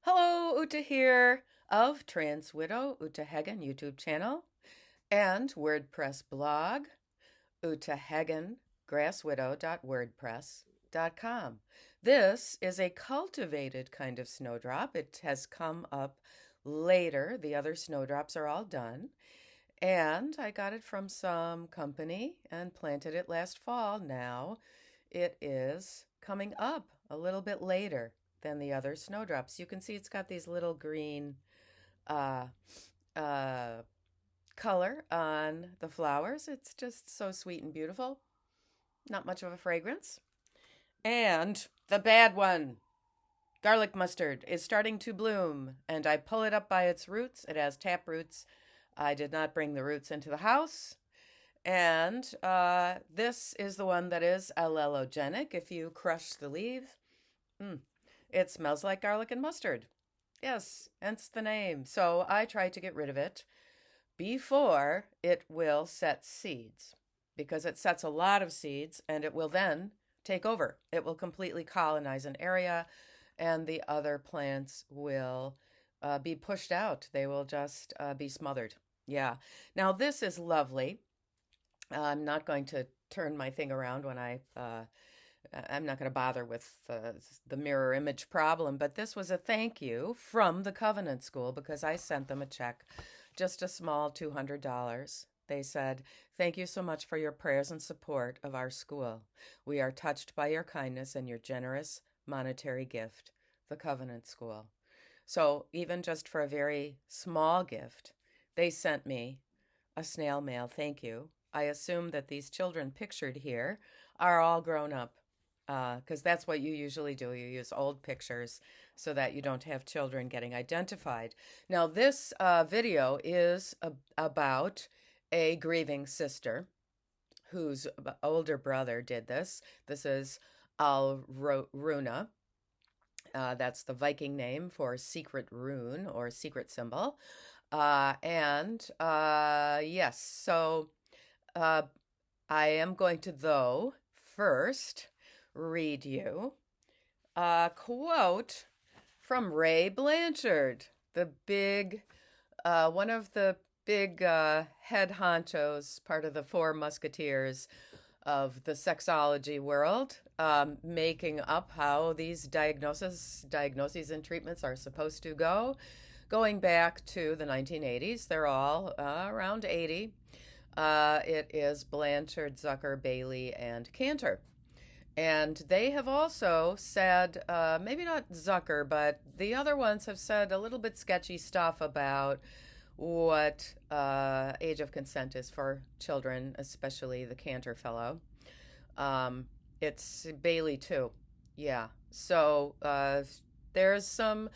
Hello, Uta here of Trans Widow Uta Hagen YouTube channel and WordPress blog, utahagengrasswidow.wordpress.com. This is a cultivated kind of snowdrop. It has come up later. The other snowdrops are all done. And I got it from some company and planted it last fall. Now it is coming up a little bit later than the other snowdrops. You can see it's got these little green uh, uh, color on the flowers. It's just so sweet and beautiful. Not much of a fragrance. And the bad one, garlic mustard, is starting to bloom. And I pull it up by its roots. It has tap roots. I did not bring the roots into the house. And this is the one that is allelogenic. If you crush the leaves, it smells like garlic and mustard. Yes, hence the name. So I try to get rid of it before it will set seeds, because it sets a lot of seeds and it will then take over. It will completely colonize an area and the other plants will be pushed out. They will just be smothered. Yeah. Now, this is lovely. I'm not going to turn my thing around when I'm not going to bother with the mirror image problem, but this was a thank you from the Covenant School because I sent them a check, just a small $200. They said, "Thank you so much for your prayers and support of our school. We are touched by your kindness and your generous monetary gift, the Covenant School." So even just for a very small gift, they sent me a snail mail thank you. I assume that these children pictured here are all grown up, because that's what you usually do. You use old pictures so that you don't have children getting identified. Now, this video is about a grieving sister whose older brother did this. This is Alruna. That's the Viking name for secret rune or secret symbol. Yes, so I am going to, though, first read you a quote from Ray Blanchard, the big, one of the big head honchos, part of the Four Musketeers of the sexology world, making up how these diagnoses and treatments are supposed to go, going back to the 1980s. They're all around 80. It is Blanchard, Zucker, Bailey, and Cantor. And they have also said, maybe not Zucker, but the other ones have said a little bit sketchy stuff about what age of consent is for children, especially the Cantor fellow. It's Bailey too. Yeah. So there's some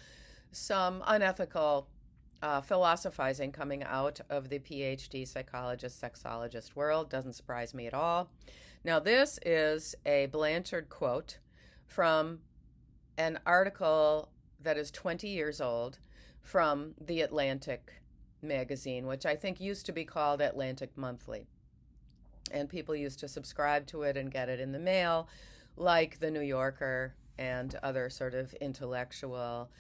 unethical philosophizing coming out of the PhD psychologist, sexologist world. Doesn't surprise me at all. Now, this is a Blanchard quote from an article that is 20 years old from The Atlantic magazine, which I think used to be called Atlantic Monthly. And people used to subscribe to it and get it in the mail, like The New Yorker and other sort of intellectual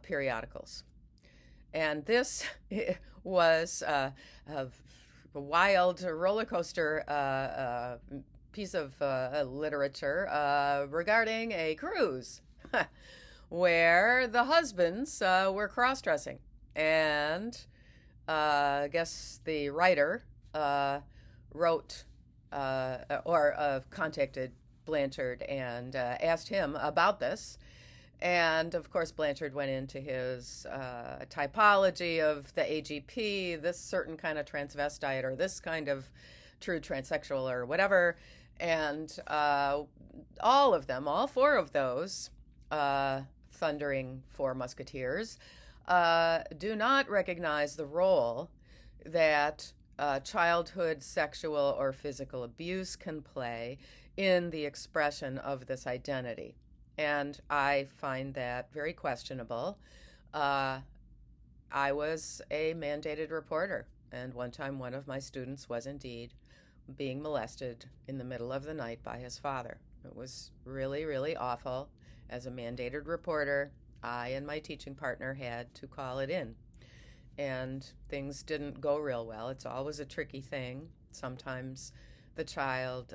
periodicals. And this was a wild roller coaster piece of literature regarding a cruise where the husbands were cross-dressing. And I guess the writer wrote or contacted Blanchard and asked him about this. And of course, Blanchard went into his typology of the AGP, this certain kind of transvestite or this kind of true transsexual or whatever. And all of them, all four of those thundering Four Musketeers, do not recognize the role that childhood sexual or physical abuse can play in the expression of this identity. And I find that very questionable. I was a mandated reporter, and one time one of my students was indeed being molested in the middle of the night by his father. It was really, really awful. As a mandated reporter, I and my teaching partner had to call it in. And things didn't go real well. It's always a tricky thing. Sometimes the child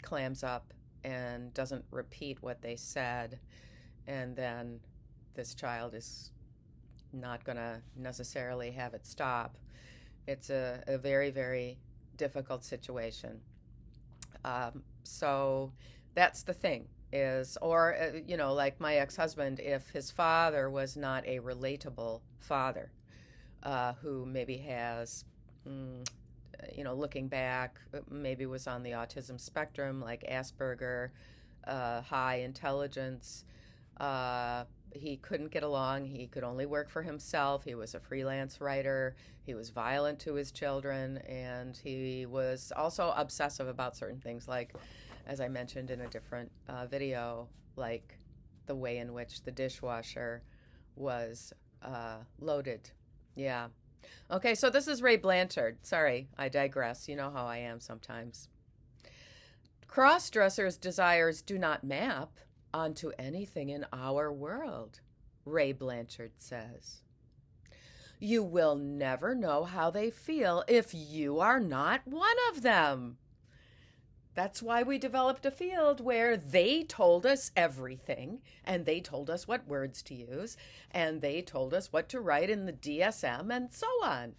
clams up and doesn't repeat what they said, and then this child is not going to necessarily have it stop. It's a very, very difficult situation. So that's the thing is, or, like my ex-husband, if his father was not a relatable father, who maybe has, looking back, maybe was on the autism spectrum, like Asperger, high intelligence. He couldn't get along. He could only work for himself. He was a freelance writer. He was violent to his children, and he was also obsessive about certain things, like, as I mentioned in a different video, like the way in which the dishwasher was loaded. Yeah. Okay, so this is Ray Blanchard. Sorry, I digress. You know how I am sometimes. Cross-dressers' desires do not map onto anything in our world, Ray Blanchard says. You will never know how they feel if you are not one of them. That's why we developed a field where they told us everything, and they told us what words to use, and they told us what to write in the DSM, and so on.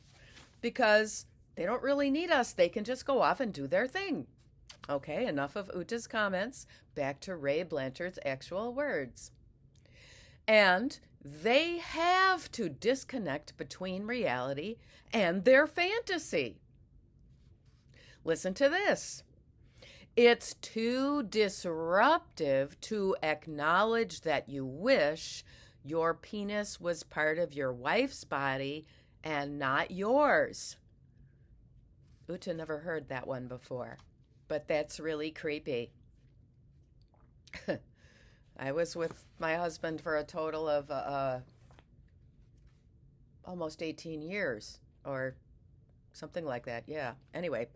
Because they don't really need us. They can just go off and do their thing. Okay, enough of Uta's comments. Back to Ray Blanchard's actual words. And they have to disconnect between reality and their fantasy. Listen to this. It's too disruptive to acknowledge that you wish your penis was part of your wife's body and not yours. Uta never heard that one before, but that's really creepy. I was with my husband for a total of almost 18 years or something like that. Yeah. Anyway,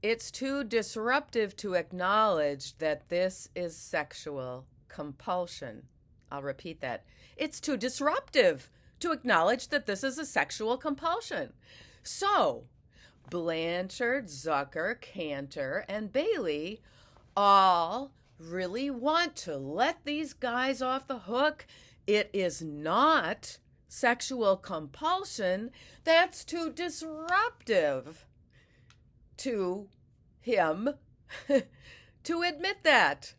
It's too disruptive to acknowledge that this is sexual compulsion. I'll repeat that. It's too disruptive to acknowledge that this is a sexual compulsion. So, Blanchard, Zucker, Cantor, and Bailey all really want to let these guys off the hook. It is not sexual compulsion. That's too disruptive to him to admit that.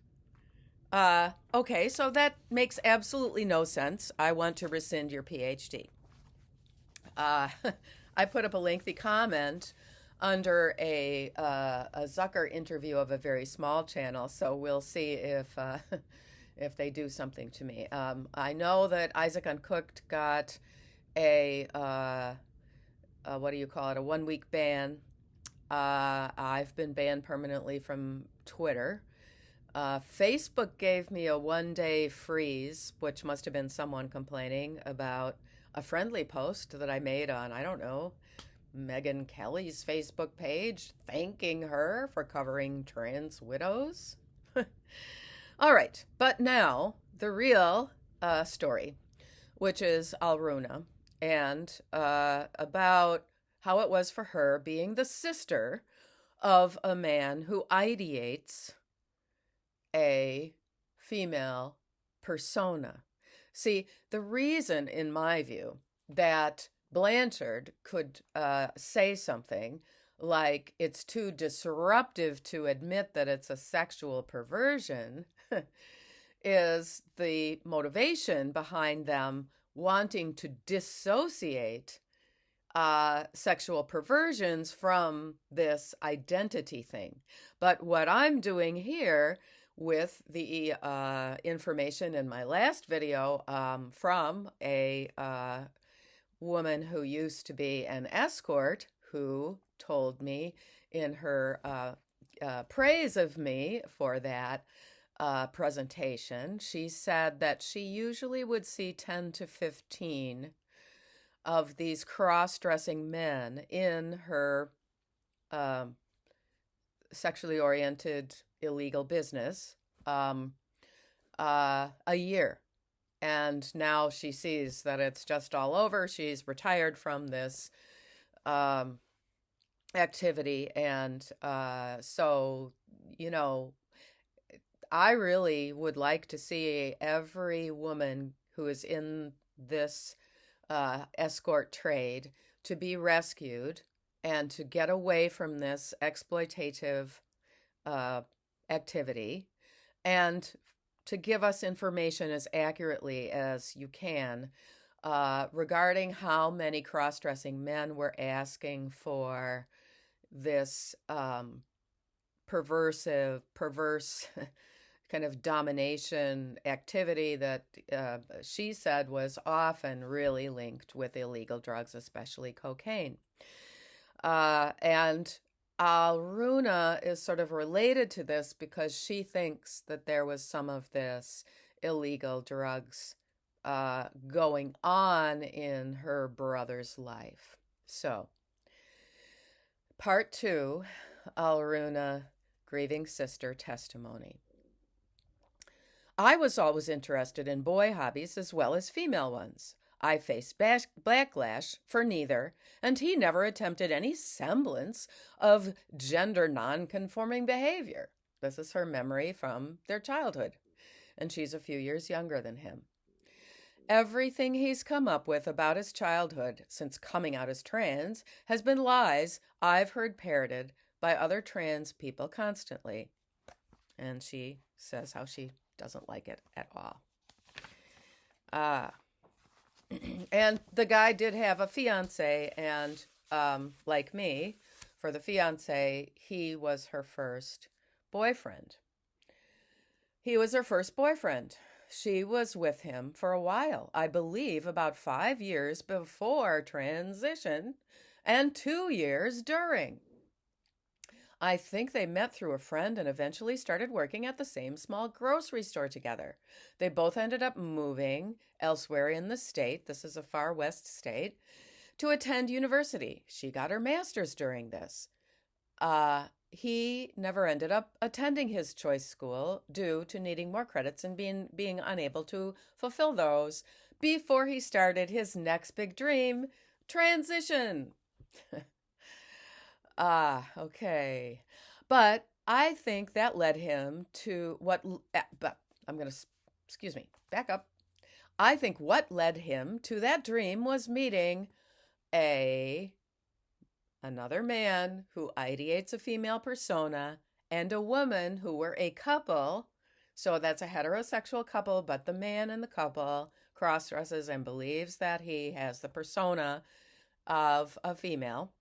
Okay, so that makes absolutely no sense. I want to rescind your PhD. I put up a lengthy comment under a Zucker interview of a very small channel, so we'll see if they do something to me. I know that Isaac Uncooked got a what do you call it? A 1-week ban. I've been banned permanently from Twitter. Facebook gave me a 1-day freeze, which must have been someone complaining about a friendly post that I made on, I don't know, Megyn Kelly's Facebook page, thanking her for covering trans widows. All right, but now the real story, which is Alruna, and about how it was for her being the sister of a man who ideates a female persona. See, the reason, in my view, that Blanchard could say something like it's too disruptive to admit that it's a sexual perversion is the motivation behind them wanting to dissociate sexual perversions from this identity thing. But what I'm doing here with the information in my last video from a woman who used to be an escort who told me in her praise of me for that presentation, she said that she usually would see 10 to 15 of these cross-dressing men in her sexually oriented illegal business a year. And now she sees that it's just all over. She's retired from this um, activity. And so, you know, I really would like to see every woman who is in this escort trade to be rescued and to get away from this exploitative uh, activity, and to give us information as accurately as you can regarding how many cross-dressing men were asking for this perverse kind of domination activity that she said was often really linked with illegal drugs, especially cocaine. And Alruna is sort of related to this because she thinks that there was some of this illegal drugs going on in her brother's life. So, part 2, Alruna, grieving sister testimony. I was always interested in boy hobbies as well as female ones. I faced backlash for neither, and he never attempted any semblance of gender non-conforming behavior. This is her memory from their childhood, and she's a few years younger than him. Everything he's come up with about his childhood since coming out as trans has been lies I've heard parroted by other trans people constantly. And she says how she doesn't like it at all. And the guy did have a fiance, and like me, for the fiance, he was her first boyfriend. He was her first boyfriend. She was with him for a while, I believe about 5 years before transition and 2 years during. I think they met through a friend and eventually started working at the same small grocery store together. They both ended up moving elsewhere in the state, this is a far west state, to attend university. She got her master's during this. He never ended up attending his choice school due to needing more credits and being unable to fulfill those before he started his next big dream, transition. Okay. But I think that led him to back up. I think what led him to that dream was meeting another man who ideates a female persona and a woman who were a couple. So that's a heterosexual couple, but the man in the couple cross-dresses and believes that he has the persona of a female.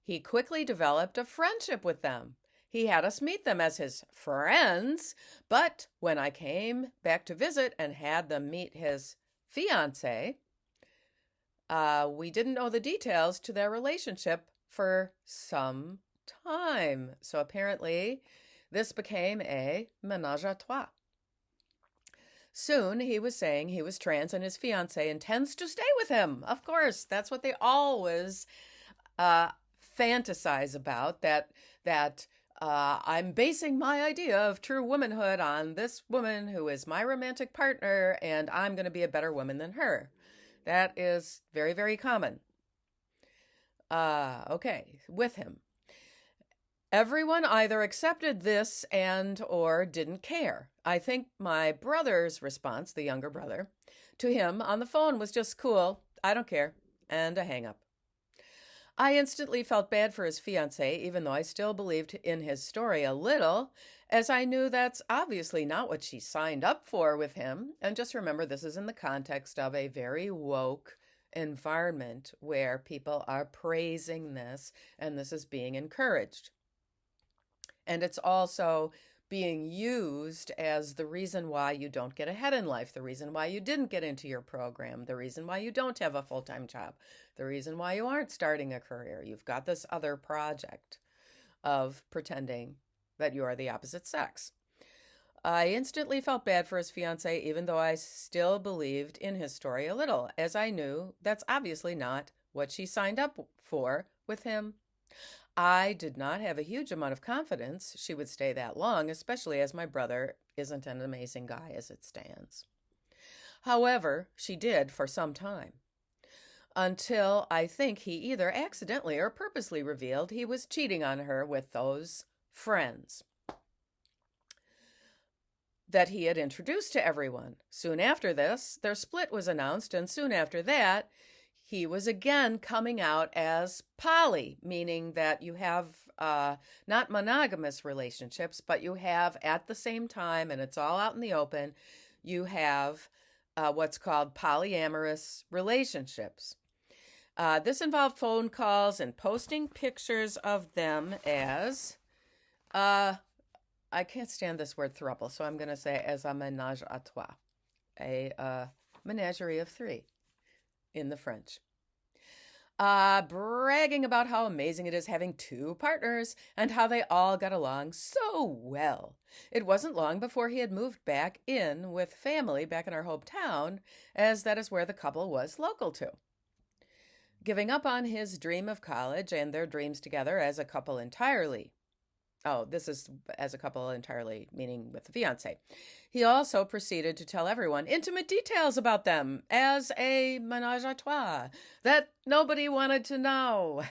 He quickly developed a friendship with them. He had us meet them as his friends, but when I came back to visit and had them meet his fiancée, we didn't know the details to their relationship for some time. So apparently, this became a ménage à trois. Soon, he was saying he was trans and his fiancée intends to stay with him. Of course, that's what they always fantasize about, that I'm basing my idea of true womanhood on this woman who is my romantic partner, and I'm going to be a better woman than her. That is very, very common. Okay, with him. Everyone either accepted this and or didn't care. I think my brother's response, the younger brother, to him on the phone was just cool, I don't care, and a hang up. I instantly felt bad for his fiancée, even though I still believed in his story a little, as I knew that's obviously not what she signed up for with him. And just remember, this is in the context of a very woke environment where people are praising this, and this is being encouraged. And it's also being used as the reason why you don't get ahead in life, the reason why you didn't get into your program, the reason why you don't have a full-time job, the reason why you aren't starting a career. You've got this other project of pretending that you are the opposite sex. I instantly felt bad for his fiancée, even though I still believed in his story a little, as I knew that's obviously not what she signed up for with him. I did not have a huge amount of confidence she would stay that long, especially as my brother isn't an amazing guy as it stands. However, she did for some time, until I think he either accidentally or purposely revealed he was cheating on her with those friends that he had introduced to everyone. Soon after this, their split was announced, and soon after that, he was again coming out as poly, meaning that you have not monogamous relationships, but you have at the same time, and it's all out in the open, you have what's called polyamorous relationships. This involved phone calls and posting pictures of them as, I can't stand this word throuple, so I'm going to say as a ménage à trois, a menagerie of three in the French. Bragging about how amazing it is having two partners and how they all got along so well. It wasn't long before he had moved back in with family back in our hometown, as that is where the couple was local to. Giving up on his dream of college and their dreams together as a couple entirely. Oh, this is as a couple entirely, meaning with the fiancé. He also proceeded to tell everyone intimate details about them as a ménage à trois that nobody wanted to know.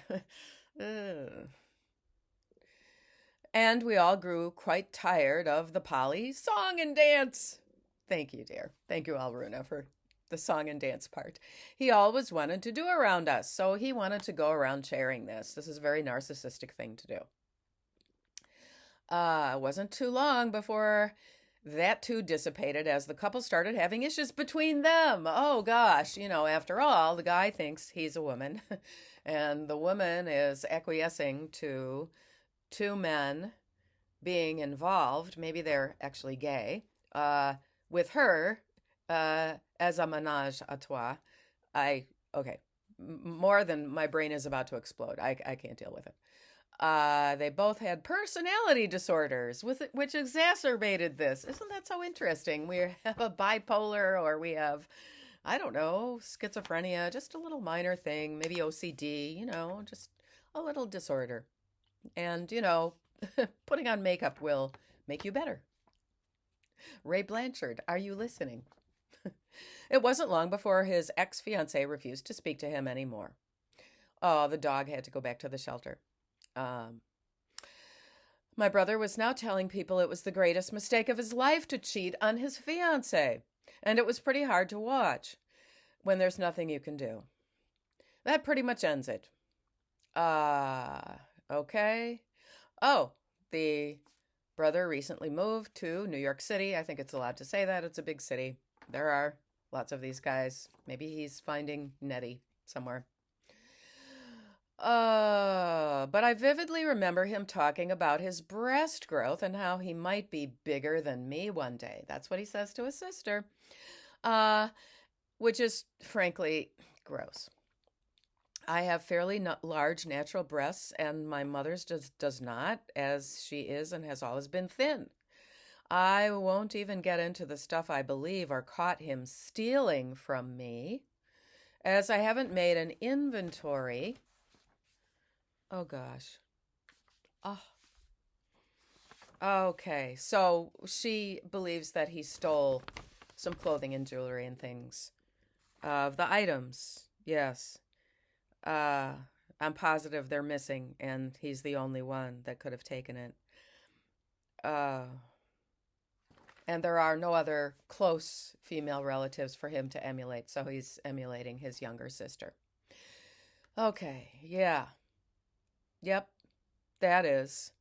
And we all grew quite tired of the poly song and dance. Thank you, dear. Thank you, Alruna, for the song and dance part. He always wanted to do around us, so he wanted to go around sharing this. This is a very narcissistic thing to do. It wasn't too long before that too dissipated as the couple started having issues between them. Oh gosh, after all, the guy thinks he's a woman and the woman is acquiescing to two men being involved. Maybe they're actually gay, with her, as a ménage à trois. More than my brain is about to explode. I can't deal with it. They both had personality disorders, which exacerbated this. Isn't that so interesting? We have a bipolar, or we have, I don't know, schizophrenia, just a little minor thing, maybe OCD, just a little disorder. And, putting on makeup will make you better. Ray Blanchard, are you listening? It wasn't long before his ex-fiancée refused to speak to him anymore. Oh, the dog had to go back to the shelter. My brother was now telling people it was the greatest mistake of his life to cheat on his fiancée, and it was pretty hard to watch when there's nothing you can do. That pretty much ends it. Okay. Oh, the brother recently moved to New York City. I think it's allowed to say that. It's a big city. There are lots of these guys. Maybe he's finding Nettie somewhere. But I vividly remember him talking about his breast growth and how he might be bigger than me one day. That's what he says to his sister, which is frankly gross. I have fairly large natural breasts, and my mother's does not, as she is and has always been thin. I won't even get into the stuff I believe or caught him stealing from me, as I haven't made an inventory. Oh, gosh. Oh. Okay, so she believes that he stole some clothing and jewelry and things. The items, yes. I'm positive they're missing, and he's the only one that could have taken it. And there are no other close female relatives for him to emulate, so he's emulating his younger sister. Okay, yeah. Yep, that is.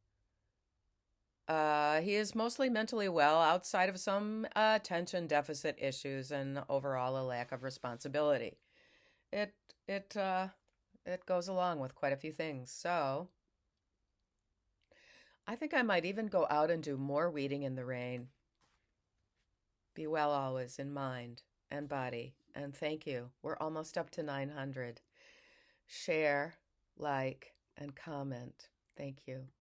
He is mostly mentally well outside of some attention deficit issues and overall a lack of responsibility. It goes along with quite a few things. So I think I might even go out and do more weeding in the rain. Be well always in mind and body. And thank you. We're almost up to 900. Share, like, and comment. Thank you.